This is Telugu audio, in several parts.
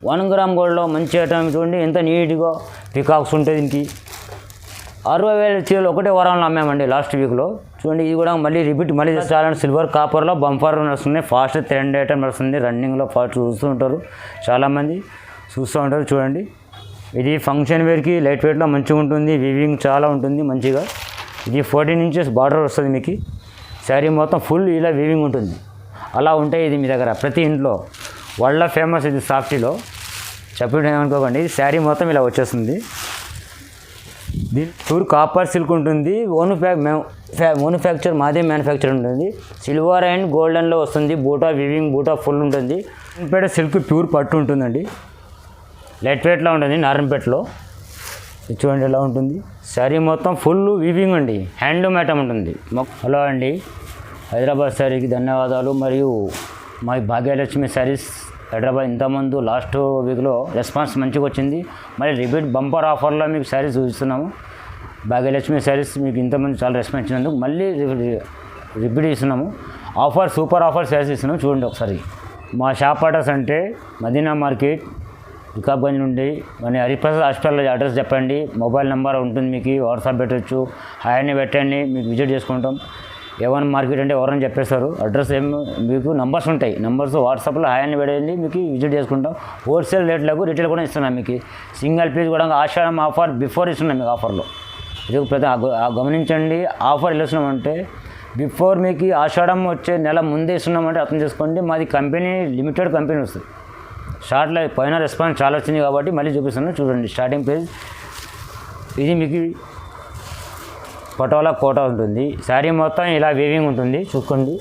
1 గ్రామ్ గోల్డ్లో మంచి ఐటమ్ చూడండి, ఎంత నీట్గా పికాక్స్ ఉంటుంది. దీనికి 60,000 చీరలు ఒకటే వారంలో అమ్మామండి లాస్ట్ వీక్లో. చూడండి, ఇది కూడా మళ్ళీ రిపీట్ మళ్ళీ చాలా సిల్వర్ కాపర్లో బంపర్ నడుస్తుంది. ఫాస్ట్ ట్రెండ్ ఐటమ్ నడుస్తుంది, రన్నింగ్లో ఫాస్ట్ చూస్తూ ఉంటారు, చాలామంది చూస్తూ ఉంటారు. చూడండి, ఇది ఫంక్షన్ వేర్కి లైట్ వెయిట్లో మంచిగా ఉంటుంది, వీవింగ్ చాలా ఉంటుంది మంచిగా. ఇది 14 ఇంచెస్ బార్డర్ వస్తుంది మీకు. శారీ మొత్తం ఫుల్ ఇలా వీవింగ్ ఉంటుంది. అలా ఉంటాయి ఇది మీ దగ్గర ప్రతి ఇంట్లో. వరల్డ్ ఫేమస్ ఇది సాఫ్టీలో, చెప్పడం ఏమనుకోకండి. శారీ మొత్తం ఇలా వచ్చేస్తుంది. దీని ప్యూర్ కాపర్ సిల్క్ ఉంటుంది. మ్యానుఫ్యాక్చర్ మాదే మ్యానుఫ్యాక్చర్ ఉంటుంది. సిల్వర్ అండ్ గోల్డెన్లో వస్తుంది. బూటా వీవింగ్ బూటా ఫుల్ ఉంటుంది. నారాయణపేట సిల్క్ ప్యూర్ పట్టు ఉంటుందండి, లైట్ వెయిట్లో ఉంటుంది. నారాయణపేటలో చూడండి ఎలా ఉంటుంది. శారీ మొత్తం ఫుల్ వీవింగ్ అండి, హ్యాండ్లూమ్ ఐటమ్ ఉంటుంది. హలో అండి, హైదరాబాద్ శారీకి ధన్యవాదాలు. మరియు మా భాగ్యలక్ష్మి శారీస్ హైదరాబాద్ ఇంతకుముందు లాస్ట్ వీక్లో రెస్పాన్స్ మంచిగా వచ్చింది. మళ్ళీ రిపీట్ బంపర్ ఆఫర్లో మీకు శారీస్ చూపిస్తున్నాము. భాగ్యలక్ష్మి శారీస్ మీకు ఇంతకుముందు చాలా రెస్పాన్స్ ఇచ్చినందుకు మళ్ళీ రిపీట్ ఇస్తున్నాము. ఆఫర్ సూపర్ ఆఫర్ శారీస్ ఇస్తున్నాము, చూడండి ఒకసారి. మా షాప్ అడ్రస్ అంటే మదీనా మార్కెట్, వికాబ్గంజ్ నుండి మన హరిప్రసాద్ హాస్పిటల్ అడ్రస్ చెప్పండి. మొబైల్ నెంబర్ ఉంటుంది మీకు, వాట్సాప్ పెట్టచ్చు, హాయ్ పెట్టండి, మీకు విజిట్ చేసుకుంటాం. ఏవన్ మార్కెట్ అంటే ఎవరైనా చెప్పేస్తారు. అడ్రస్ మీకు నంబర్స్ ఉంటాయి, నంబర్స్ వాట్సాప్లో హాయ్ పెట్టండి, మీకు విజిట్ చేసుకుంటాం. హోల్సేల్ రేట్లకు రిటైల్ కూడా ఇస్తున్నాం మీకు. సింగిల్ పీస్ కూడా ఆషాఢం ఆఫర్ బిఫోర్ ఇస్తున్నాం మీకు ఆఫర్లో. ఇది ప్రతి గమనించండి. ఆఫర్ ఎలా ఇస్తున్నామంటే బిఫోర్ మీకు ఆషాఢం వచ్చే నెల ముందే ఇస్తున్నామంటే అర్థం చేసుకోండి. మాది కంపెనీ లిమిటెడ్ కంపెనీ వస్తుంది. షార్ట్లో పైన రెస్పాన్స్ చాలా వచ్చింది కాబట్టి మళ్ళీ చూపిస్తున్నాను, చూడండి. స్టార్టింగ్ పేజ్ ఇది మీకు పటోలా కోట ఉంటుంది. శారీ మొత్తం ఇలా వీవింగ్ ఉంటుంది, చూసుకోండి.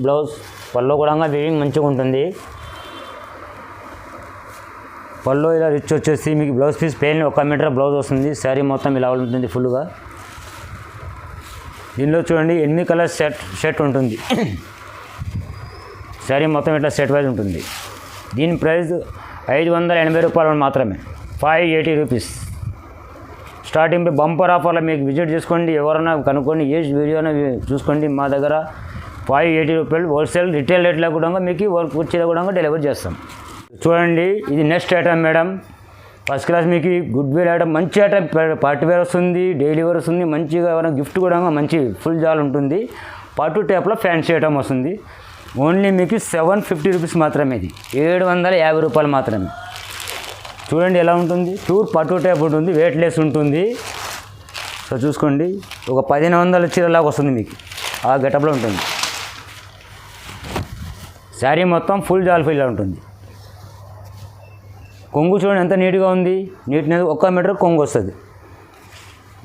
బ్లౌజ్ పళ్ళు కూడా వీవింగ్ మంచిగా ఉంటుంది. పళ్ళు ఇలా రిచ్ వచ్చేసి మీకు blouse piece plain 1 metre blouse వస్తుంది. శారీ మొత్తం ఇలా ఉంటుంది ఫుల్గా. దీనిలో చూడండి 8 కలర్స్ సెట్ ఉంటుంది. శారీ మొత్తం ఇట్లా సెట్ వైజ్ ఉంటుంది. దీని ప్రైస్ 580 రూపాయలు మాత్రమే, 580 రూపీస్. స్టార్టింగ్ బంపర్ ఆఫర్లో మీకు విజిట్ చేసుకోండి, ఎవరైనా కనుక్కోండి, ఏ వీడియోనా చూసుకోండి. మా దగ్గర 580 రూపాయలు హోల్సేల్. రిటైల్ రేట్లో కూడా మీకు వచ్చేది కూడా డెలివరీ చేస్తాం. చూడండి, ఇది next item madam, first class మీకు గుడ్ వేర్ ఐటమ్, మంచి ఐటమ్. పార్టీ వేర్ వస్తుంది, డైలీ వేర్ వస్తుంది, మంచిగా ఏమైనా గిఫ్ట్ కూడా మంచి ఫుల్ జాల్ ఉంటుంది. పట్టు టైప్లో ఫ్యాన్సీ ఐటమ్ వస్తుంది. ఓన్లీ మీకు 750 రూపీస్ మాత్రమే. ఇది 750 రూపాయలు మాత్రమే. చూడండి ఎలా ఉంటుంది. ప్యూర్ పట్టు టైప్ ఉంటుంది, వెయిట్లెస్ ఉంటుంది. సో చూసుకోండి, ఒక 1500 చీరలాగా వస్తుంది మీకు, ఆ గెటప్లో ఉంటుంది. శారీ మొత్తం ఫుల్ జాల్ ఫీల్గా ఉంటుంది. కొంగు చూడండి ఎంత నీట్గా ఉంది. నీట్నెస్ 1 మీటర్ కొంగు వస్తుంది.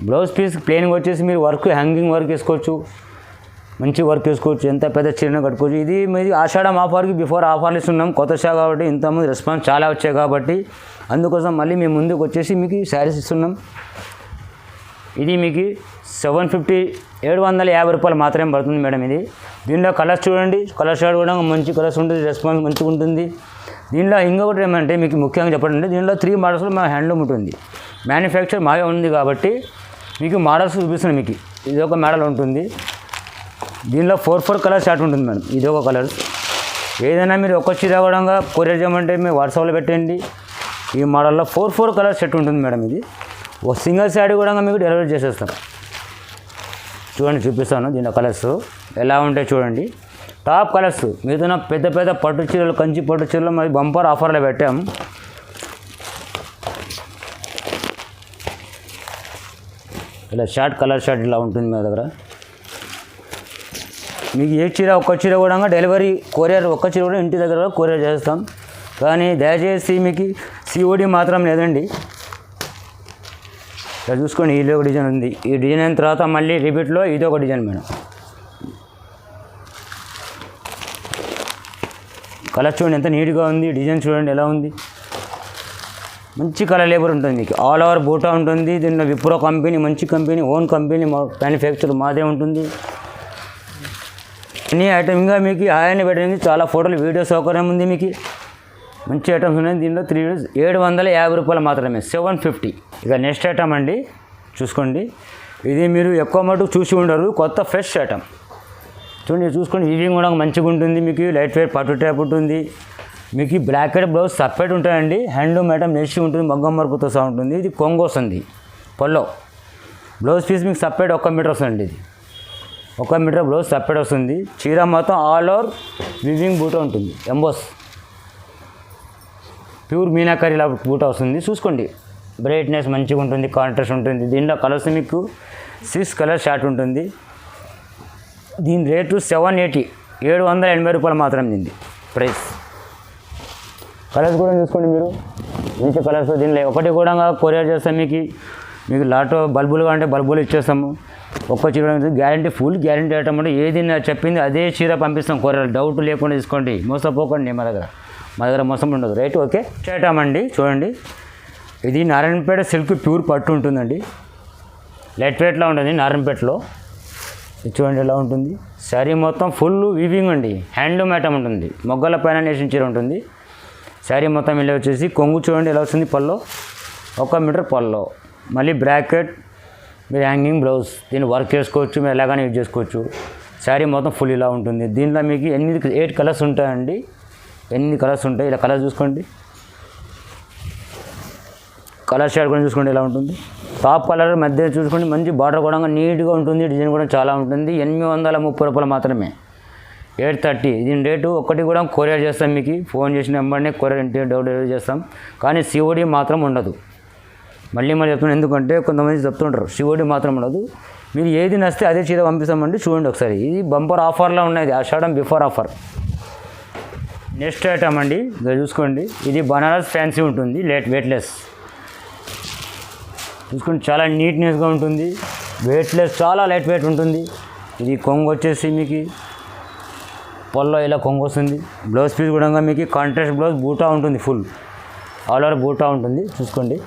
బ్లౌజ్ పీస్ ప్లెయిన్గా వచ్చేసి మీరు వర్క్ హ్యాంగింగ్ వర్క్ వేసుకోవచ్చు, మంచి వర్క్ వేసుకోవచ్చు, ఎంత పెద్ద చీరను కట్టుకోవచ్చు. ఇది మీది ఆషాఢం ఆఫర్కి బిఫోర్ ఆఫర్లు ఇస్తున్నాం. కొత్త షా కాబట్టి ఇంతకుముందు రెస్పాన్స్ చాలా వచ్చాయి కాబట్టి అందుకోసం మళ్ళీ మేము ముందుకు వచ్చేసి మీకు శారీస్ ఇస్తున్నాం. ఇది మీకు 750 రూపాయలు మాత్రమే పడుతుంది మేడం. ఇది దీనిలో కలర్స్ చూడండి, కలర్ షార్ట్ కూడా మంచి కలర్స్ ఉంటుంది, రెస్పాన్స్ మంచిగా ఉంటుంది. దీనిలో ఇంకొకటి ఏమంటే మీకు ముఖ్యంగా చెప్పండి, దీనిలో 3 మోడల్స్లో మా హ్యాండ్లూమ్ ఉంటుంది. మ్యానుఫ్యాక్చర్ మాగే ఉంది కాబట్టి మీకు మోడల్స్ చూపిస్తున్నాం. మీకు ఇది ఒక మోడల్ ఉంటుంది. దీనిలో 4 కలర్ షార్ట్ ఉంటుంది మేడం. ఇది ఒక కలర్. ఏదైనా మీరు ఒక చీర కూడా కొరియర్ చేయమంటే మీరు వాట్సాప్లో పెట్టండి. ఈ మోడల్లో 4 కలర్ సెట్ ఉంటుంది మేడం. ఇది ఒక సింగిల్ శారీ కూడా మీకు డెలివరీ చేసేస్తాం. చూడండి, చూపిస్తాను దీనిలో కలర్స్ ఎలా ఉంటాయి చూడండి. టాప్ కలర్స్ మీతో పెద్ద పెద్ద పట్టు చీరలు, కంచి పట్టు చీరలు మరి బంపర్ ఆఫర్లో పెట్టాం. ఇలా కలర్ షార్ట్ ఇలా ఉంటుంది మా దగ్గర. మీకు ఏ చీర ఒక్క చీర కూడా డెలివరీ కొరియర్, ఒక్క చీర కూడా ఇంటి దగ్గర కొరియర్ చేస్తాం. కానీ దయచేసి మీకు COD మాత్రం లేదండి. ఇలా చూసుకోండి, ఇది ఒక డిజైన్ ఉంది. ఈ డిజైన్ అయిన తర్వాత మళ్ళీ రిపీట్లో ఇది ఒక డిజైన్ మేడం. కలర్ చూడండి ఎంత నీట్గా ఉంది. డిజైన్ చూడండి ఎలా ఉంది. మంచి కలర్ లేబర్ ఉంటుంది మీకు. ఆల్ ఓవర్ బూటా ఉంటుంది. దీనిలో విప్రో కంపెనీ, మంచి కంపెనీ, ఓన్ కంపెనీ, మ్యానుఫ్యాక్చర్ మాదే ఉంటుంది. అన్ని ఐటమ్ ఇంకా మీకు హాయ్ పెట్టడానికి చాలా ఫోటోలు, వీడియో సౌకర్యం ఉంది. మీకు మంచి ఐటమ్స్ ఉన్నాయి. దీనిలో 3 వీడియోస్ 750 రూపాయలు మాత్రమే, 750. ఇక నెక్స్ట్ ఐటమ్ అండి, చూసుకోండి. ఇది మీరు ఎక్కువ మటుకు చూసి ఉండరు, కొత్త ఫ్రెష్ ఐటమ్. చూడండి, చూసుకోండి. వీవింగ్ కూడా మంచిగా ఉంటుంది మీకు. లైట్ వెయిట్ పట్టు టైప్ ఉంటుంది. మీకు ఈ బ్రాకెట్ బ్లౌజ్ సపరేట్ ఉంటాయండి. హ్యాండ్లూమ్ ఐటమ్ నెక్స్ట్ ఉంటుంది, మగ్గం వర్క్తో సహా ఉంటుంది. ఇది కొంగు వస్తుంది పల్లో. బ్లౌజ్ పీస్ మీకు సపరేట్ 1 మీటర్ వస్తుంది. ఇది 1 మీటర్ బ్లౌజ్ సపరేట్ వస్తుంది. చీర మొత్తం ఆల్ ఓవర్ వివింగ్ బూట ఉంటుంది. ఎంబోస్ ప్యూర్ మీనాకరీ బూట వస్తుంది. చూసుకోండి, బ్రైట్నెస్ మంచిగా ఉంటుంది, కాంట్రాస్ట్ ఉంటుంది. దీనిలో కలర్స్ మీకు 6 కలర్ షార్ట్ ఉంటుంది. దీని రేటు 780 రూపాయలు మాత్రం దీన్ని ప్రైస్. కలర్స్ కూడా చూసుకోండి మీరు, మంచి కలర్స్. దీనిలో ఒకటి కూడా కొరియర్ చేస్తాం. మీకు లాటో బల్బులు కావాలంటే బల్బులు ఇచ్చేస్తాము. ఒక్క చీర గ్యారంటీ, ఫుల్ గ్యారంటీ ఐటమ్ అంటే ఏది చెప్పింది అదే చీర పంపిస్తాం కొరియర్. డౌట్ లేకుండా తీసుకోండి, మోసపోకండి. మా దగ్గర మోసం ఉండదు. Right, okay. ఐటమ్ అండి చూడండి, ఇది నారాయణపేట సిల్క్ ప్యూర్ పట్టు ఉంటుందండి. లైట్ వెయిట్లో ఉంటుంది నారాయణపేటలో. ఇది చూడండి ఎలా ఉంటుంది. శారీ మొత్తం ఫుల్ వీవింగ్ అండి, హ్యాండ్లూమ్ ఐటమ్ ఉంటుంది. మొగ్గల పైన నేసిన చీర ఉంటుంది. శారీ మొత్తం ఇలా వచ్చేసి కొంగు చూడండి ఎలా వస్తుంది. పల్లో 1 మీటర్ పల్లో, మళ్ళీ బ్రాకెట్, మీరు హ్యాంగింగ్ బ్లౌజ్. దీన్ని వర్క్ చేసుకోవచ్చు, మీరు ఎలాగైనా యూజ్ చేసుకోవచ్చు. శారీ మొత్తం ఫుల్ ఇలా ఉంటుంది. దీంట్లో మీకు 8 కలర్స్ ఉంటాయండి. 8 కలర్స్ ఉంటాయి. ఇలా కలర్ చూసుకోండి, కలర్ షేడ్ కూడా చూసుకోండి ఎలా ఉంటుంది. టాప్ కలర్ మధ్య చూసుకోండి, మంచి బార్డర్ కూడా నీట్గా ఉంటుంది. డిజైన్ కూడా చాలా ఉంటుంది. 830 రూపాయలు మాత్రమే, 830. దీని రేటు ఒకటి కూడా కొరియర్ చేస్తాం. మీకు ఫోన్ చేసిన నెంబర్నే కొరియర్ ఇంటి డౌట్ డెలివరీ చేస్తాం. కానీ సిఓడి మాత్రం ఉండదు. మళ్ళీ చెప్తున్నాను, ఎందుకంటే కొంతమంది చెప్తుంటారు సిఓడి మాత్రం ఉండదు. మీరు ఏది నచ్చితే అదే చీర పంపిస్తామండి. చూడండి ఒకసారి, ఇది బంపర్ ఆఫర్లో ఉన్నది, ఆషాఢం బిఫోర్ ఆఫర్. నెక్స్ట్ ఐటమ్ అండి, ఇది చూసుకోండి. ఇది బనారస్ ఫ్యాన్సీ ఉంటుంది, వెయిట్లెస్. చూసుకోండి, చాలా నీట్నెస్గా ఉంటుంది, వెయిట్లెస్, చాలా లైట్ వెయిట్ ఉంటుంది. ఇది కొంగు వచ్చేసి మీకు పల్లో ఇలా కొంగు వస్తుంది. బ్లౌజ్ పీస్ కూడా మీకు కాంట్రాస్ట్ బ్లౌజ్ బూటా ఉంటుంది, ఫుల్ ఆల్ ఓవర్ బూటా ఉంటుంది. చూసుకోండి,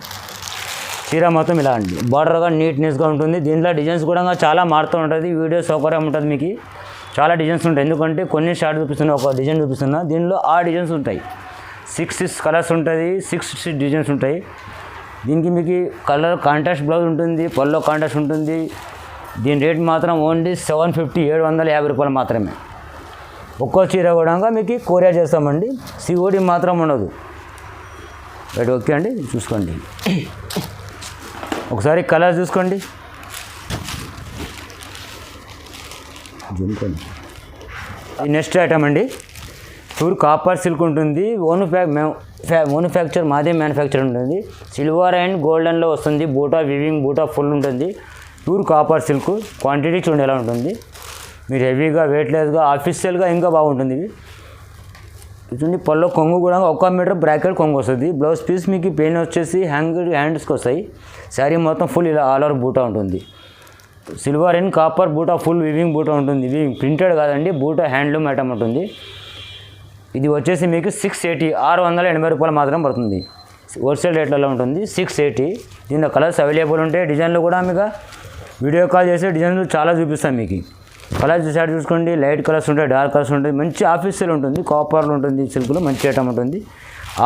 చీర మొత్తం ఇలా అండి, బార్డర్గా నీట్నెస్గా ఉంటుంది. దీంట్లో డిజైన్స్ కూడా చాలా మారుతూ ఉంటుంది. వీడియో సౌకర్యం ఉంటుంది. మీకు చాలా డిజైన్స్ ఉంటాయి, ఎందుకంటే కొన్ని షార్ట్ చూపిస్తున్నా, ఒక డిజైన్ చూపిస్తున్నా. దీనిలో ఆ డిజైన్స్ ఉంటాయి. 6 కలర్స్ ఉంటుంది, 6 డిజైన్స్ ఉంటాయి. దీనికి మీకు కలర్ కాంట్రాస్ట్ బ్లౌజ్ ఉంటుంది, పల్లో కాంట్రాస్ట్ ఉంటుంది. దీని రేట్ మాత్రం ఓన్లీ 750 రూపాయలు మాత్రమే. ఒక్కో చీర కూడా మీకు కొరియర్ చేస్తామండి. సిఓడి మాత్రం ఉండదు. రైట్, ఓకే అండి. చూసుకోండి ఒకసారి కలర్ చూసుకోండి. నెక్స్ట్ ఐటమ్ అండి, ప్యూర్ కాపర్ సిల్క్ ఉంటుంది. మ్యానుఫ్యాక్చర్ మాదే మ్యానుఫ్యాక్చర్ ఉంటుంది. సిల్వర్ అండ్ గోల్డెన్లో వస్తుంది. బూటా వివింగ్ బూటా ఫుల్ ఉంటుంది. Pure copper silk. క్వాంటిటీ చూడండి ఎలా ఉంటుంది. మీరు హెవీగా వెయిట్లెస్గా ఆఫీషియల్గా ఇంకా బాగుంటుంది. ఇది చూడండి, పల్లో కొంగు కూడా 1 మీటర్ బ్రాకెట్ కొంగు వస్తుంది. బ్లౌజ్ పీస్ మీకు పెయిన్ వచ్చేసి హ్యాండ్స్కి వస్తాయి. శారీ మొత్తం ఫుల్ ఇలా ఆల్ ఓవర్ బూటా ఉంటుంది. సిల్వర్ అండ్ కాపర్ బూటా ఫుల్ వివింగ్ బూటా ఉంటుంది. ఇది ప్రింటెడ్ కాదండి, బూటా హ్యాండ్లూమ్ ఐటమ్ ఉంటుంది. ఇది వచ్చేసి మీకు 680 రూపాయలు మాత్రం పడుతుంది. హోల్సేల్ రేట్లలో ఉంటుంది 680. దీనిలో కలర్స్ అవైలబుల్ ఉంటాయి. డిజైన్లు కూడా మీకు వీడియో కాల్ చేసే డిజైన్లు చాలా చూపిస్తాం. మీకు కలర్స్ షార్ట్ చూసుకోండి, లైట్ కలర్స్ ఉంటాయి, డార్క్ కలర్స్ ఉంటాయి. మంచి ఆఫీషియల్ ఉంటుంది, కాపర్లో ఉంటుంది, సిల్క్లో మంచి ఐటమ్ ఉంటుంది.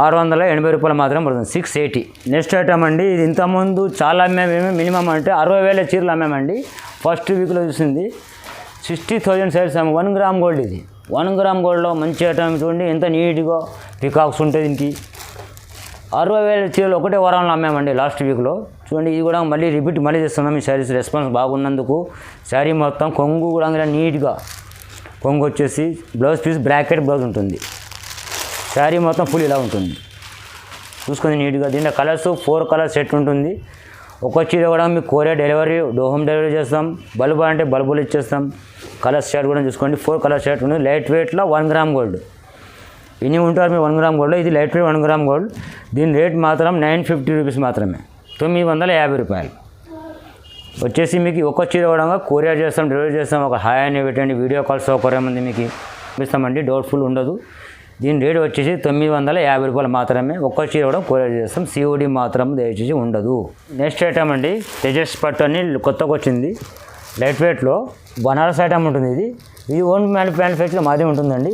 680 రూపాయలు మాత్రం పడుతుంది, 680. నెక్స్ట్ ఐటమ్ అండి, ఇది ఇంతకుముందు చాలా అమ్మాము. మినిమం అంటే 60,000 చీరలు అమ్మామండి. ఫస్ట్ వీక్లో చూసింది 60,000 సేల్స్ అమ్మాము. 1 gram gold. ఇది 1 గ్రామ్ గోల్డ్లో మంచి ఐటమ్ చూడండి, ఎంత నీట్గా పికాక్స్ ఉంటాయి. దీనికి 60,000 చీరలు ఒకటే వారంలో అమ్మామండి లాస్ట్ వీక్లో. చూడండి, ఇది కూడా మళ్ళీ చేస్తున్నాం. ఈ శారీస్ రెస్పాన్స్ బాగున్నందుకు. శారీ మొత్తం కొంగు కూడా నీట్గా కొంగు వచ్చేసి బ్లౌజ్ పీస్ బ్రాకెట్ బ్లౌజ్ ఉంటుంది. శారీ మొత్తం ఫుల్ ఇలా ఉంటుంది. చూసుకొని నీట్గా. దీంట్లో కలర్స్ 4 కలర్ సెట్ ఉంటుంది. ఒక చీర కూడా మీకు కొరియర్ డెలివరీ, హోమ్ డెలివరీ చేస్తాం. బల్బు అంటే బల్బులు ఇచ్చేస్తాం. కలర్ షర్ట్ కూడా చూసుకోండి, 4 కలర్ షర్ట్ ఉంది. లైట్ వెయిట్లో 1 గ్రామ్ గోల్డ్. ఇన్ని ఉంటారు మీరు 1 గ్రామ్ గోల్డ్. ఇది లైట్ వెయిట్ 1 గ్రామ్ గోల్డ్. దీని రేట్ మాత్రం 950 రూపీస్ మాత్రమే, 950 రూపాయలు. వచ్చేసి మీకు ఒక చీర కూడా కొరియర్ చేస్తాం, డెలివరీ చేస్తాం. ఒక హాయ్ అని పెట్టండి, వీడియో కాల్ సౌకర్యం ఉంది మీకు ఇస్తామండి, డౌట్ఫుల్ ఉండదు. దీని రేట్ వచ్చేసి 950 రూపాయలు మాత్రమే. ఒక్క చీర కూడా కొరియర్ చేస్తాం. సిఓడి మాత్రం దయచేసి ఉండదు. నెక్స్ట్ ఐటమ్ అండి, తేజస్ పట్టు అని కొత్తగా వచ్చింది. లైట్ వెయిట్లో బనారస్ ఐటమ్ ఉంటుంది. ఇది ఓన్ మ్యానుఫ్యాక్చర్ మాదే ఉంటుందండి.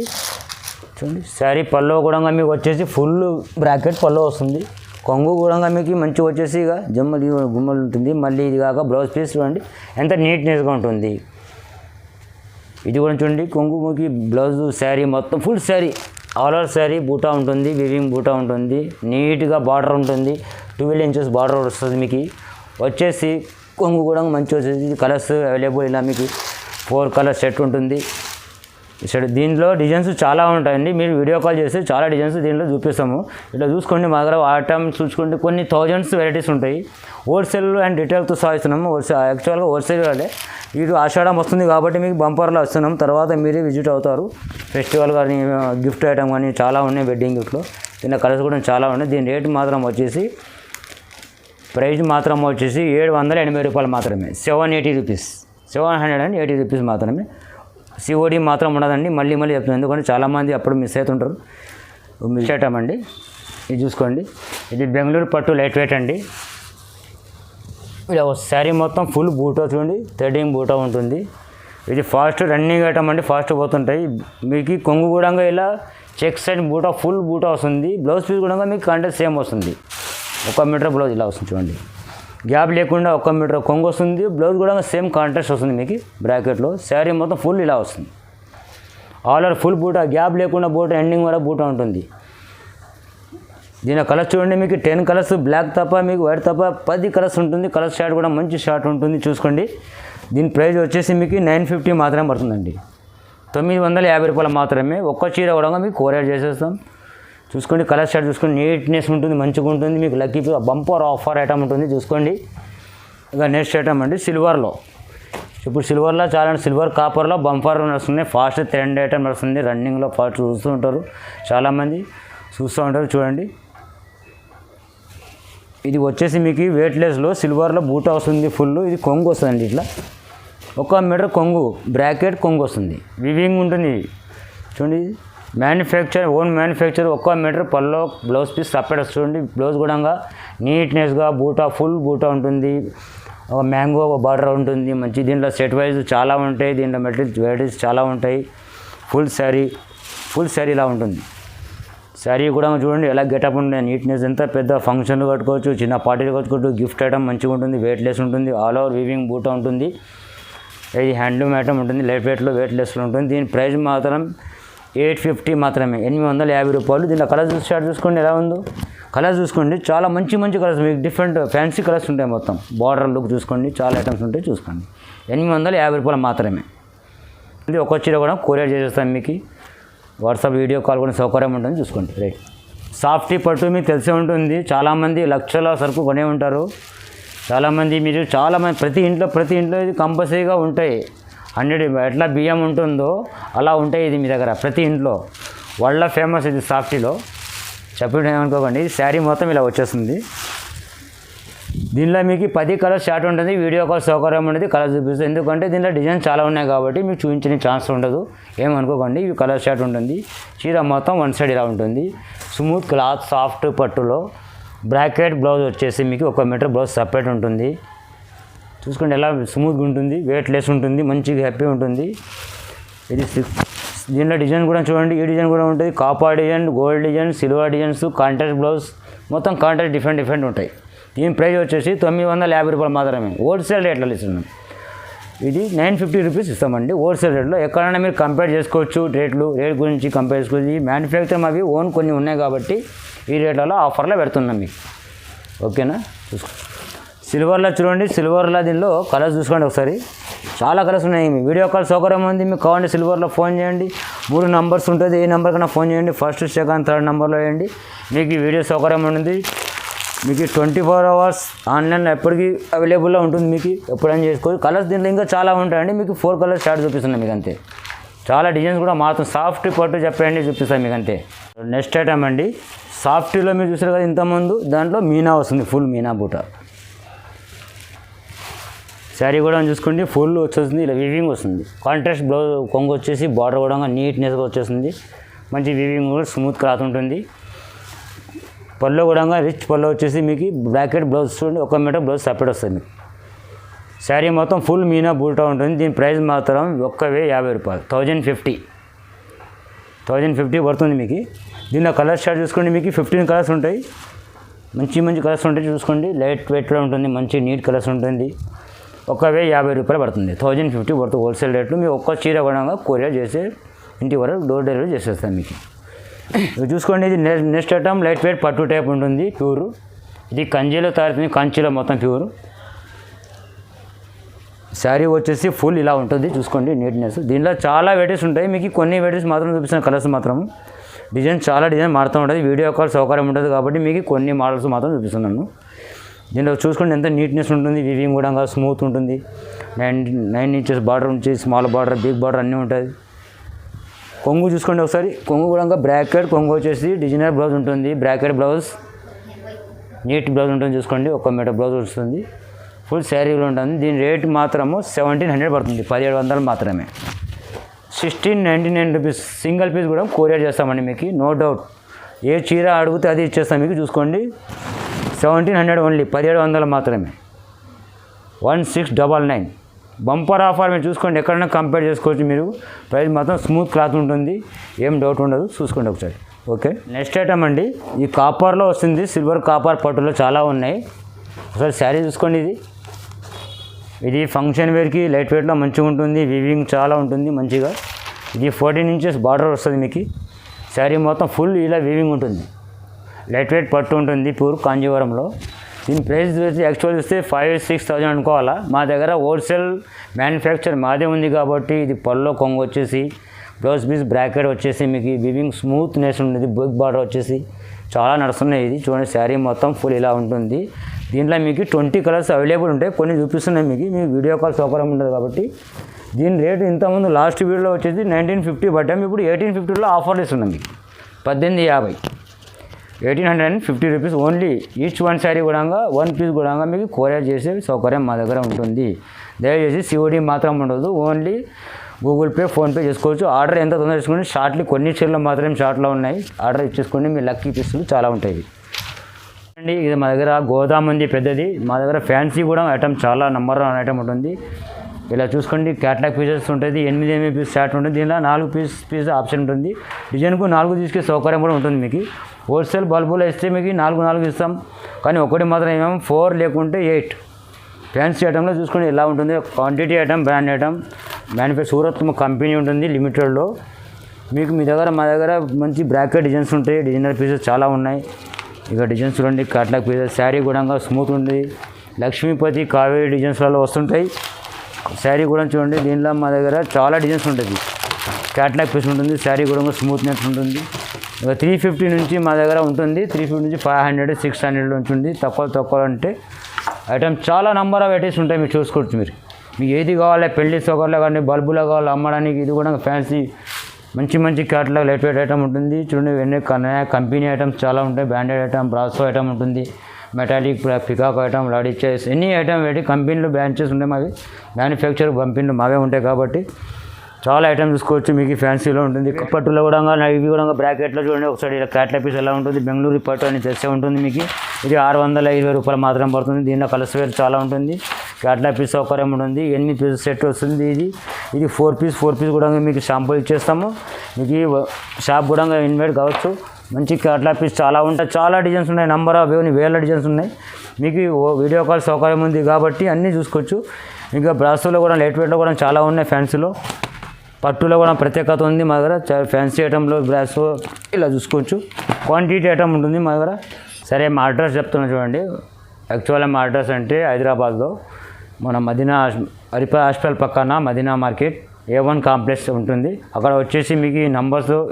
చూడండి, శారీ పల్లో కూడా మీకు వచ్చేసి ఫుల్ బ్రాకెట్ పల్లో వస్తుంది. కొంగు కూడా మీకు మంచిగా వచ్చేసి ఇక గుమ్మలు ఉంటుంది. మళ్ళీ ఇది కాక బ్లౌజ్ పీస్ చూడండి ఎంత నీట్నెస్గా ఉంటుంది. ఇది కూడా చూడండి, కొంగుకి బ్లౌజ్ శారీ మొత్తం full sari all over sari బూటా ఉంటుంది, వివింగ్ బూటా ఉంటుంది, నీట్గా బార్డర్ ఉంటుంది, 12 ఇంచెస్ బార్డర్ వస్తుంది మీకు. వచ్చేసి కొంగు కూడా మంచి వచ్చేసి కలర్స్ అవైలబుల్, ఇలా మీకు 4 కలర్ సెట్ ఉంటుంది. దీంట్లో డిజైన్స్ చాలా ఉంటాయండి, మీరు వీడియో కాల్ చేస్తే చాలా డిజైన్స్ దీంట్లో చూపిస్తాము. ఇట్లా చూసుకోండి, మా దగ్గర ఐటమ్స్ చూసుకోండి, కొన్ని థౌజండ్స్ వెరైటీస్ ఉంటాయి. హోల్సేల్ అండ్ రిటైల్తో సాగిస్తున్నాము. యాక్చువల్గా హోల్సేల్ అంటే ఇటు ఆషాఢం వస్తుంది కాబట్టి మీకు బంపర్లో వస్తున్నాం, తర్వాత మీరే విజిట్ అవుతారు. ఫెస్టివల్ కానీ గిఫ్ట్ ఐటమ్ కానీ చాలా ఉన్నాయి, వెడ్డింగ్ గిఫ్ట్లో. దీని కలర్స్ కూడా చాలా ఉన్నాయి. దీని రేట్ మాత్రం వచ్చేసి ప్రైస్ మాత్రం వచ్చేసి 780 రూపాయలు మాత్రమే, 780 రూపీస్, 780 రూపీస్ మాత్రమే. సిఓడి మాత్రం ఉండదండి, మళ్ళీ చెప్తున్నాను, ఎందుకంటే చాలామంది అప్పుడు మిస్ అవుతుంటారు. మిస్ చేయటమండి. ఇది చూసుకోండి, ఇది బెంగళూరు పట్టు లైట్ వెయిట్ అండి. ఇలా శారీ మొత్తం ఫుల్ బూటా చూడండి, థ్రెడ్డింగ్ బూటా ఉంటుంది. ఇది ఫాస్ట్ రన్నింగ్ ఐటమ్ అండి, ఫాస్ట్ పోతుంటాయి. మీకు కొంగు కూడా ఇలా చెక్స్ అండ్ బూటా ఫుల్ బూటా వస్తుంది. బ్లౌజ్ పీస్ కూడా మీకు కాంట్రాస్ట్ సేమ్ వస్తుంది. 1 మీటర్ బ్లౌజ్ ఇలా వస్తుంది చూడండి, గ్యాప్ లేకుండా 1 మీటర్ కొంగు వస్తుంది. బ్లౌజ్ కూడా సేమ్ కాంట్రాస్ట్ వస్తుంది మీకు బ్రాకెట్లో. శారీ మొత్తం ఫుల్ ఇలా వస్తుంది, ఆల్ ఓవర్ ఫుల్ బూటా, గ్యాప్ లేకుండా బూటా ఎండింగ్ వరకు బూటా ఉంటుంది. దీని కలర్స్ చూడండి, మీకు 10 కలర్స్, బ్లాక్ తప్ప మీకు వైట్ తప్ప 10 కలర్స్ ఉంటుంది. కలర్ షార్ట్ కూడా మంచి షార్ట్ ఉంటుంది, చూసుకోండి. దీని ప్రైస్ వచ్చేసి మీకు 950 మాత్రమే పడుతుందండి, 950 రూపాయలు మాత్రమే. ఒక్క చీర కూడా మీకు కొరియర్ చేసేస్తాం. చూసుకోండి, కలర్ షార్ట్ చూసుకోండి, నీట్నెస్ ఉంటుంది, మంచిగా ఉంటుంది. మీకు లక్కీ బంపర్ ఆఫర్ ఐటమ్ ఉంటుంది, చూసుకోండి. ఇక నెక్స్ట్ ఐటమ్ అండి సిల్వర్లో. ఇప్పుడు సిల్వర్లో చాలా సిల్వర్ కాపర్లో బంపర్ వస్తుంది, ఫాస్ట్ ట్రెండ్ ఐటమ్ వస్తుంది, రన్నింగ్లో ఫాస్ట్ చూస్తూ ఉంటారు చాలామంది, చూస్తూ ఉంటారు. చూడండి, ఇది వచ్చేసి మీకు వెయిట్లెస్లో సిల్వర్లో బూటా వస్తుంది ఫుల్. ఇది కొంగు వస్తుందండి, ఇట్లా 1 మీటర్ కొంగు, బ్రాకెట్ కొంగు వస్తుంది, వివింగ్ ఉంటుంది చూడండి. మ్యానుఫ్యాక్చర్, ఓన్ మ్యానుఫ్యాక్చర్, 1 మీటర్ పల్లో బ్లౌజ్ పీస్ సపరేట్ వస్తుంది. బ్లౌజ్ కూడా నీట్నెస్గా బూటా ఫుల్ బూటా ఉంటుంది, ఒక మ్యాంగో బార్డర్ ఉంటుంది మంచి. దీంట్లో సెట్ వైజ్ చాలా ఉంటాయి, దీంట్లో మెటీరియల్ వెరైటీస్ చాలా ఉంటాయి. ఫుల్ శారీ ఇలా ఉంటుంది. శారీ కూడా చూడండి ఎలా గెటప్ ఉంటుంది, నీట్నెస్. ఎంత పెద్ద ఫంక్షన్లు కట్టుకోవచ్చు, చిన్న పార్టీలు కట్టుకోవచ్చు, గిఫ్ట్ ఐటమ్ మంచిగా ఉంటుంది, వెయిట్లెస్ ఉంటుంది, ఆల్ ఓవర్ వీవింగ్ బూటా ఉంటుంది. ఇది హ్యాండ్లూమ్ ఐటమ్ ఉంటుంది, లైట్ వెయిట్లో వెయిట్లెస్లో ఉంటుంది. దీని ప్రైస్ మాత్రం 850 మాత్రమే, 850 రూపాయలు. దీంట్లో కలర్ స్టార్ట్ చూసుకోండి ఎలా ఉందో, కలర్స్ చూసుకోండి, చాలా మంచి కలర్స్, మీకు డిఫరెంట్ ఫ్యాన్సీ కలర్స్ ఉంటాయి. మొత్తం బార్డర్ లుక్ చూసుకోండి, చాలా ఐటమ్స్ ఉంటాయి, చూసుకోండి. 850 రూపాయలు మాత్రమే. ఇది ఒక చీర కూడా కొరియర్ చేసేస్తాం మీకు. వాట్సాప్ వీడియో కాల్ కూడా సౌకర్యం ఉంటుంది, చూసుకోండి. రైట్, సాఫ్టీ పట్టు మీకు తెలిసే ఉంటుంది, చాలామంది లక్షల సరుకు కొనే ఉంటారు. చాలామంది మీరు ప్రతి ఇంట్లో ఇది కంపల్సరీగా ఉంటాయి. 100 ఎట్లా బియ్యం ఉంటుందో అలా ఉంటాయి ఇది మీ దగ్గర ప్రతి ఇంట్లో. వాళ్ళ ఫేమస్ ఇది సాఫ్టీలో, చెప్పడం ఏమనుకోకండి. శారీ మొత్తం ఇలా వచ్చేస్తుంది. దీనిలో మీకు 10 కలర్స్ షార్ట్ ఉంటుంది, వీడియో కాల్ సౌకర్యం ఉంటుంది, కలర్ చూపిస్తుంది. ఎందుకంటే దీంట్లో డిజైన్ చాలా ఉన్నాయి కాబట్టి మీకు చూపించని ఛాన్స్ ఉండదు, ఏమనుకోకండి. ఇవి కలర్ షార్ట్ ఉంటుంది. చీర మొత్తం 1 సైడ్ ఇలా ఉంటుంది, స్మూత్ క్లాత్, సాఫ్ట్ పట్టులో. బ్రాకెట్ బ్లౌజ్ వచ్చేసి మీకు 1 మీటర్ బ్లౌజ్ సపరేట్ ఉంటుంది. చూసుకోండి ఎలా స్మూత్గా ఉంటుంది, వెయిట్లెస్ ఉంటుంది, మంచిగా హ్యాపీ ఉంటుంది. ఇది దీనిలో డిజైన్ కూడా చూడండి, ఈ డిజైన్ కూడా ఉంటుంది, copper design, gold design, silver designs, contrast blouse, మొత్తం కాంట్రాస్ట్ డిఫరెంట్ ఉంటాయి. దీని ప్రైస్ వచ్చేసి 950 రూపాయలు మాత్రమే, హోల్సేల్ రేట్లో ఇస్తున్నాం. ఇది 950 రూపీస్ ఇస్తామండి హోల్సేల్ రేట్లో. ఎక్కడైనా మీరు కంపేర్ చేసుకోవచ్చు, రేట్ గురించి కంపేర్ చేసుకోవచ్చు. ఈ మ్యానుఫ్యాక్చర్ అవి ఓన్ కొన్ని ఉన్నాయి కాబట్టి ఈ రేట్లలో ఆఫర్లో పెడుతున్నాం మీకు, ఓకేనా. చూసుకో, సిల్వర్లో చూడండి, సిల్వర్లో దీనిలో కలర్స్ చూసుకోండి ఒకసారి, చాలా కలర్స్ ఉన్నాయి. వీడియో కాల్ సౌకర్యం ఉంది, మీకు కావాలంటే సిల్వర్లో ఫోన్ చేయండి. 3 నంబర్స్ ఉంటుంది, ఏ నెంబర్ కన్నా ఫోన్ చేయండి, ఫస్ట్, సెకండ్, థర్డ్ నెంబర్లో వేయండి. మీకు ఈ వీడియో సౌకర్యం ఉంటుంది. మీకు 24 అవర్స్ ఆన్లైన్లో ఎప్పటికీ అవైలబుల్లో ఉంటుంది, మీకు ఎప్పుడైనా చేసుకోవచ్చు. కలర్స్ దీంట్లో ఇంకా చాలా ఉంటాయండి. మీకు 4 కలర్స్ షార్ట్ చూపిస్తున్నాయి మీకు అంతే. చాలా డిజైన్స్ కూడా మాత్రం సాఫ్ట్ పట్టు చెప్పండి చూపిస్తాను మీకు అంతే. నెక్స్ట్ ఐటమ్ అండి, సాఫ్టీలో మీరు చూసారు కదా ఇంతకుముందు, దాంట్లో మీనా వస్తుంది, ఫుల్ మీనా బూట. శారీ కూడా చూసుకోండి, ఫుల్ వచ్చేస్తుంది, ఇలా వీవింగ్ వస్తుంది. కాంట్రాస్ట్ బ్లౌజ్ కొంగు వచ్చేసి బార్డర్ కూడా నీట్నెస్గా వచ్చేస్తుంది, మంచి వీవింగ్ కూడా స్మూత్ క్లాత్ ఉంటుంది. పళ్ళు కూడా రిచ్ పళ్ళు వచ్చేసి మీకు బ్రాకెట్ బ్లౌజ్ చూడండి, 1 మీటర్ బ్లౌజ్ సపరేట్ వస్తుంది మీకు. శారీ మొత్తం ఫుల్ మీనా బూటా ఉంటుంది. దీని ప్రైస్ మాత్రం 1050 రూపాయలు, 1050 పడుతుంది మీకు. దీనిలో కలర్ షార్ట్ చూసుకోండి, మీకు 15 కలర్స్ ఉంటాయి, మంచి కలర్స్ ఉంటాయి చూసుకోండి. లైట్ వెయిట్లో ఉంటుంది, మంచి నీట్ కలర్స్ ఉంటుంది. 1050 రూపాయలు పడుతుంది, 1050 పడుతుంది హోల్సేల్ రేట్లు. మీకు ఒక్క చీర కూడా కొరియర్ చేసే ఇంటి వరకు డోర్ డెలివరీ చేసేస్తాను మీకు. ఇది చూసుకోండి, ఇది నెక్స్ట్ ఐటమ్ లైట్ వెయిట్ పట్టు టైప్ ఉంటుంది ప్యూర్. ఇది కంచిలో తయారు, కంచిలో మొత్తం ప్యూర్. శారీ వచ్చేసి ఫుల్ ఇలా ఉంటుంది, చూసుకోండి నీట్నెస్. దీంట్లో చాలా వెరైటీస్ ఉంటాయి, మీకు కొన్ని వెరైటీస్ మాత్రం చూపిస్తాను, కలర్స్ మాత్రం. డిజైన్ చాలా డిజైన్ మారుతూ ఉంటుంది, వీడియో కాల్ సౌకర్యం ఉంటుంది కాబట్టి మీకు కొన్ని మోడల్స్ మాత్రం చూపిస్తున్నాను. దీంట్లో చూసుకోండి ఎంత నీట్నెస్ ఉంటుంది, వివింగ్ కూడా స్మూత్ ఉంటుంది. 9 ఇంచెస్ బార్డర్ నుంచి స్మాల్ బార్డర్, బిగ్ బార్డర్ అన్నీ ఉంటుంది. కొంగు చూసుకోండి ఒకసారి, కొంగు కూడా బ్రాకెట్ కొంగు వచ్చేసి డిజైనర్ బ్లౌజ్ ఉంటుంది, బ్రాకెట్ బ్లౌజ్, నీట్ బ్లౌజ్ ఉంటుంది. చూసుకోండి 1 మీటర్ బ్లౌజ్ వస్తుంది, ఫుల్ శారీలో ఉంటుంది. దీని రేట్ మాత్రము 1700 పడుతుంది, 1700 మాత్రమే. 1699 రూపీస్. సింగిల్ పీస్ కూడా కొరియర్ చేస్తామండి మీకు, నో డౌట్. ఏ చీర అడిగితే అది ఇచ్చేస్తాం మీకు. చూసుకోండి 1700 ఓన్లీ, 1700 మాత్రమే. 1699 బంపర్ ఆఫర్. మీరు చూసుకోండి, ఎక్కడైనా కంపేర్ చేసుకోవచ్చు మీరు. ప్రైస్ మాత్రం స్మూత్ క్లాత్ ఉంటుంది, ఏం డౌట్ ఉండదు. చూసుకోండి ఒకసారి. ఓకే, నెక్స్ట్ ఐటమ్ అండి, ఈ కాపర్లో వస్తుంది, సిల్వర్ కాపర్ పట్టులో చాలా ఉన్నాయి. ఒకసారి శారీ చూసుకోండి. ఇది ఫంక్షన్ వేర్కి లైట్ వెయిట్లో మంచిగా ఉంటుంది, వివింగ్ చాలా ఉంటుంది మంచిగా. ఇది 14 ఇంచెస్ బార్డర్ వస్తుంది మీకు. శారీ మొత్తం ఫుల్ ఇలా వివింగ్ ఉంటుంది, లైట్ వెయిట్ పట్టు ఉంటుంది ప్యూర్ కాంజీవరంలో. దీని ప్రైస్ వచ్చి యాక్చువల్ చూస్తే 5,000-6,000 అనుకోవాలా. మా దగ్గర హోల్సేల్ మ్యానుఫ్యాక్చర్ మాదే ఉంది కాబట్టి ఇది పల్లో కొంగు వచ్చేసి, బ్లౌజ్ పీస్ బ్రాకెట్ వచ్చేసి మీకు వివింగ్ స్మూత్నెస్ ఉంటుంది, బిగ్ బార్డర్ వచ్చేసి చాలా నడుస్తున్నాయి. ఇది చూడండి, శారీ మొత్తం ఫుల్ ఇలా ఉంటుంది. దీంట్లో మీకు 20 కలర్స్ అవైలబుల్ ఉంటాయి, కొన్ని చూపిస్తున్నాయి మీకు. వీడియో కాల్ సౌకర్యం ఉంటుంది కాబట్టి. దీని రేటు ఇంతకుముందు లాస్ట్ వీడియోలో వచ్చేసి 1950 పట్టాం, ఇప్పుడు 1850లో ఆఫర్లు ఇస్తున్నాం మీకు. 1850, 1850 rupees only. Each one sari కూడా 1 పీస్ కూడా మీకు కొరియర్ చేసే సౌకర్యం మా దగ్గర ఉంటుంది. దయచేసి COD మాత్రం ఉండదు, ఓన్లీ గూగుల్ పే, ఫోన్పే చేసుకోవచ్చు. ఆర్డర్ ఎంత తొందరగా చేసుకోండి. షార్ట్లు కొన్ని చీరలు మాత్రమే షార్ట్లో ఉన్నాయి, ఆర్డర్ ఇచ్చేసుకోండి. మీ లక్కీ పీసులు చాలా ఉంటాయి అండి. ఇది మా దగ్గర గోదాం ఉంది పెద్దది. మా దగ్గర ఫ్యాన్సీ కూడా ఐటమ్ చాలా నంబర్ 1 ఐటమ్ ఉంటుంది. ఇలా చూసుకోండి, క్యాట్లాగ్ పీసెస్ ఉంటుంది, 8 పీస్ షార్ట్ ఉంటుంది. దీనిలో 4 పీస్ ఆప్షన్ ఉంటుంది. డిజైన్కు 4 తీసుకే సౌకర్యం కూడా ఉంటుంది మీకు. హోల్సేల్ బల్బులో ఇస్తే మీకు 4 ఇస్తాం, కానీ ఒకటి మాత్రం ఏమేమో 4 లేకుంటే 8. ఫ్యాన్సీ ఐటంలో చూసుకోండి ఎలా ఉంటుంది. Quantity item, brand item, manufacture Surat company ఉంటుంది లిమిటెడ్లో మీకు. మీ దగ్గర మా దగ్గర మంచి బ్రాకెట్ డిజైన్స్ ఉంటాయి, డిజైనర్ పీసెస్ చాలా ఉన్నాయి. ఇక డిజైన్స్ చూడండి, క్యాట్లాగ్ పీసెస్. శారీ కూడా స్మూత్ ఉంది, లక్ష్మీపతి కావేరీ డిజైన్స్లలో వస్తుంటాయి. శారీ కూడా చూడండి, దీనిలో మా దగ్గర చాలా డిజైన్స్ ఉంటుంది. క్యాట్లాగ్ పీస్ ఉంటుంది, శారీ కూడా స్మూత్నెస్ ఉంటుంది. ఇక 350 నుంచి మా దగ్గర ఉంటుంది, 350 నుంచి 500, 600 నుంచి ఉంది. తక్కువ అంటే ఐటమ్ చాలా నెంబర్ ఆఫ్ వెరైటీస్ ఉంటాయి, మీరు చూసుకోవచ్చు. మీకు ఏది కావాలి, పెళ్లి సోకర్లో కానీ బల్బులో కావాలి అమ్మడానికి, ఇది కూడా ఫ్యాన్సీ మంచి క్యాట్లాగ్ లైట్ వెయిట్ ఐటమ్ ఉంటుంది. చూడండి, ఇవన్నీ కంపెనీ ఐటమ్స్ చాలా ఉంటాయి. బ్రాండెడ్ ఐటమ్, బ్రాసో ఐటమ్ ఉంటుంది, మెటాలిక్, పికాక్ ఐటమ్, లాడీ చైర్స్, ఎన్ని ఐటమ్ పెట్టి కంపెనీలో బ్రాంచెస్ ఉంటాయి మావి. మ్యానుఫ్యాక్చర్ కంపెనీలు మావే ఉంటాయి కాబట్టి చాలా ఐటమ్ చూసుకోవచ్చు. మీకు ఫ్యాన్సీలో ఉంటుంది. పట్టులో కూడా ఇవి కూడా బ్రాకెట్లో చూడండి ఒకసారి. ఇలా క్యాట్లాగ్ పీస్ ఎలా ఉంటుంది, బెంగళూరు పట్టు అని తెచ్చే ఉంటుంది మీకు. ఇది 620 రూపాయలు మాత్రం పడుతుంది. దీనిలో కలర్స్ వేర్ చాలా ఉంటుంది. క్యాట్లాగ్ పీస్ సౌకర్యం ఉంటుంది. 8 పీస్ సెట్ వస్తుంది. ఇది 4 పీస్ కూడా మీకు షాంపూ ఇచ్చేస్తాము. మీకు షాప్ కూడా ఇన్వైట్ కావచ్చు. మంచి క్యాట్లాగ్ పీస్ చాలా ఉంటాయి, చాలా డిజైన్స్ ఉన్నాయి, నంబర్ ఆఫ్ వేల డిజైన్స్ ఉన్నాయి. మీకు వీడియో కాల్ సౌకర్యం ఉంది కాబట్టి అన్నీ చూసుకోవచ్చు. ఇంకా బ్రాసోలో కూడా లైట్ వెయిట్లో కూడా చాలా ఉన్నాయి. ఫ్యాన్సీలో పట్టులో కూడా ప్రత్యేకత ఉంది మా దగ్గర. ఫ్యాన్సీ ఐటంలో బ్రాసో ఇలా చూసుకోవచ్చు. క్వాంటిటీ ఐటమ్ ఉంటుంది మా దగ్గర. సరే, మా అడ్రస్ చెప్తున్నా చూడండి. యాక్చువల్గా మా అడ్రస్ అంటే హైదరాబాద్లో మన మదీనా హరిపా హాస్పిటల్ పక్కన మదీనా మార్కెట్ A1 కాంప్లెక్స్ ఉంటుంది. అక్కడ వచ్చేసి మీకు ఈ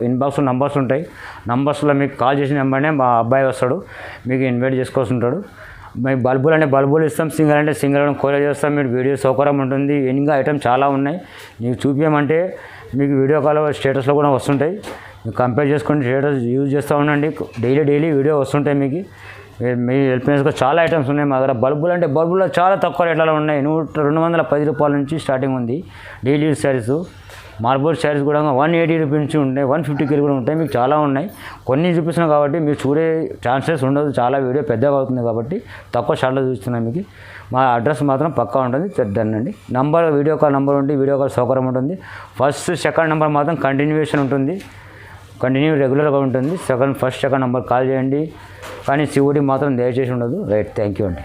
ఇన్బాక్స్ నంబర్స్ ఉంటాయి. నంబర్స్లో మీకు కాల్ చేసిన నెంబర్నే మా అబ్బాయి వస్తాడు, మీకు ఇన్వైట్ చేసుకోవాల్సి ఉంటాడు. మీకు బల్బులు అంటే బల్బులు ఇస్తాం, సింగల్ అంటే సింగల్ కొరియర్ చేస్తాం. మీకు వీడియో సౌకర్యం ఉంటుంది. ఇంకా ఐటమ్ చాలా ఉన్నాయి. మీకు చూపించమంటే మీకు వీడియో కాల్ స్టేటస్లో కూడా వస్తుంటాయి. మీకు కంపేర్ చేసుకొని స్టేటస్ యూజ్ చేస్తూ ఉండండి. డైలీ వీడియో వస్తుంటాయి మీకు. మీ హెల్ప్నెస్గా చాలా ఐటమ్స్ ఉన్నాయి మా దగ్గర. బల్బులో చాలా తక్కువ రేట్లలో ఉన్నాయి. 210 రూపాయల నుంచి స్టార్టింగ్ ఉంది. Daily use saris, marble saris కూడా 180 రూపీస్ నుంచి ఉంటాయి, 150 కూడా ఉంటాయి. మీకు చాలా ఉన్నాయి. కొన్ని చూపిస్తున్నాం కాబట్టి మీరు చూడే ఛాన్సెస్ ఉండదు. చాలా వీడియో పెద్దగా అవుతుంది కాబట్టి తక్కువ షార్ట్లో చూస్తున్నాం మీకు. మా అడ్రస్ మాత్రం పక్కా ఉంటుంది, చెడ్డండి. వీడియో కాల్ నెంబర్ ఉంటుంది, వీడియో కాల్ సౌకర్యం ఉంటుంది. ఫస్ట్ సెకండ్ నెంబర్ మాత్రం కంటిన్యూషన్ ఉంటుంది, రెగ్యులర్గా ఉంటుంది. ఫస్ట్ సెకండ్ నెంబర్ కాల్ చేయండి, కానీ COD మాత్రం దయచేసి ఉండదు. రైట్, థ్యాంక్ యూ అండి.